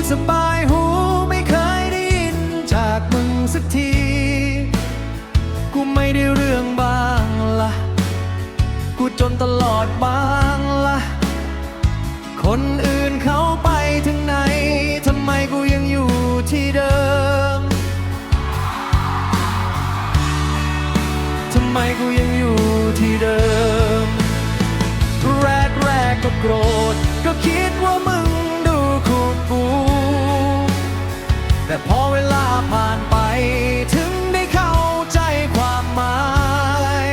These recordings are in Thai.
ดสบายหูไม่เคยได้ยินจากมึงสักทีกูไม่ได้เรื่องบ้างล่ะกูจนตลอดบ้างล่ะคนอื่นเขาไปถึงไหนทำไมกูยังอยู่ที่เดิมทำไมกูยังอยู่ที่เดิมแรกก็โกรธก็คิดว่ามึงดูคู่กูแต่พอเวลาผ่านไปถึงได้เข้าใจความหมาย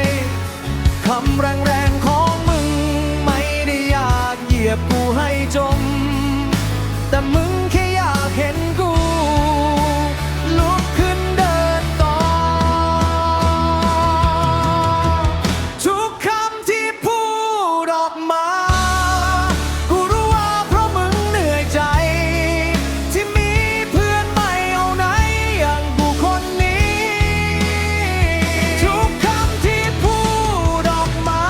คำแรงของมึงไม่ได้อยากเหยียบกูให้จมแต่มึงแค่อยากเห็นกูลุกขึ้นเดินต่อทุกคำที่พูดออกมากูรู้ว่าเพราะมึงเหนื่อยใจที่มีเพื่อนไม่เอาไหนอย่างกูคนนี้ทุกคำที่พูดออกมา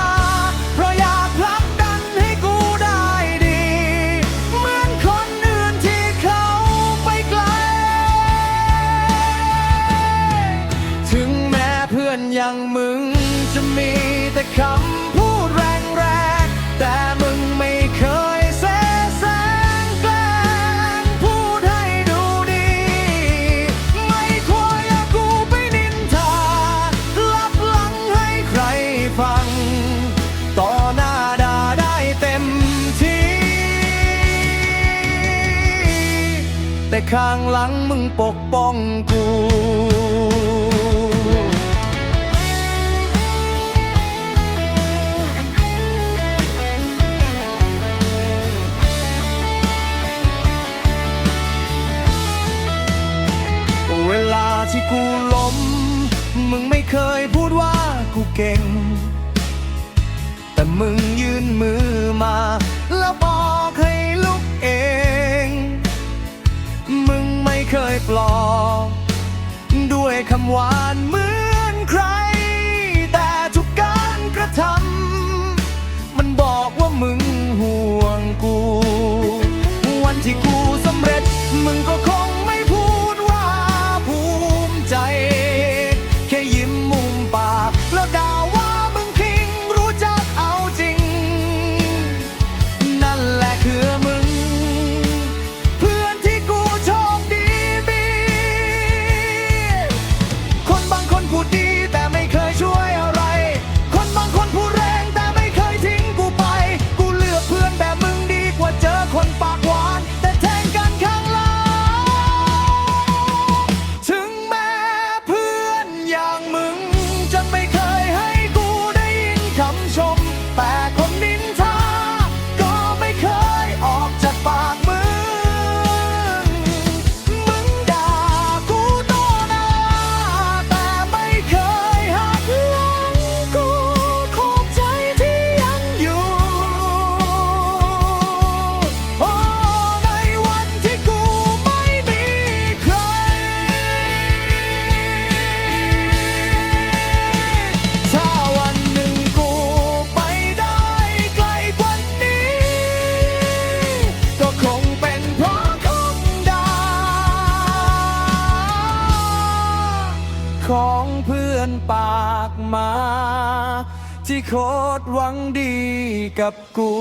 เพราะอยากผลักดันให้กูได้ดีเหมือนคนอื่นที่เขาไปไกลถึงแม้เพื่อนอย่างมึงจะมีแต่คำพูดแรงแต่มึงไม่เคยแสแสร้งแกล้งพูดให้ดูดีไม่ควรเอากูไปนินทาลับหลังให้ใครฟังต่อหน้าด่าได้เต็มที่แต่ข้างหลังมึงปกป้องกูเวลาที่กูล้มมึงไม่เคยพูดว่ากูเก่งแต่มึงยื่นมือมาแล้วบอกให้ลุกเองมึงไม่เคยปลอบด้วยคำหวานเหมือนใครแต่ทุกการกระทำมันบอกว่ามึงห่วงกูวันที่กูสำเร็จมึงก็คงไม่พูดว่าภูมิใจแค่ยิ้มมุมปากแล้วด่าว่ามึงคิงรู้จักเอาจริงนั่นแหละคือมึงเพื่อนที่กูโชคดีมีคนบางคนพูดดีแต่ไม่เคยช่วยอะไรคนบางคนพูดแรงแต่ไม่เคยทิ้งกูไปกูเลือกเพื่อนแบบมึงดีกว่าเจอคนปากหวานแต่แทงกันข้างหลังถึงแม้เพื่อนอย่างมึงจะไม่เคยให้กูได้ยินคำชมแต่คนนินทาก็ไม่เคยออกจากปากมึงด่ากูต่อหน้าแต่ไม่เคยหักหลังกูขอบใจที่ยังอยู่โอ้ในวันที่กูไม่มีใครถ้าวันหนึ่งกูไปได้ไกลกว่านี้ก็คงเป็นเพราะคำด่าของเพื่อนปากมาที่โคตรหวังดีกับกู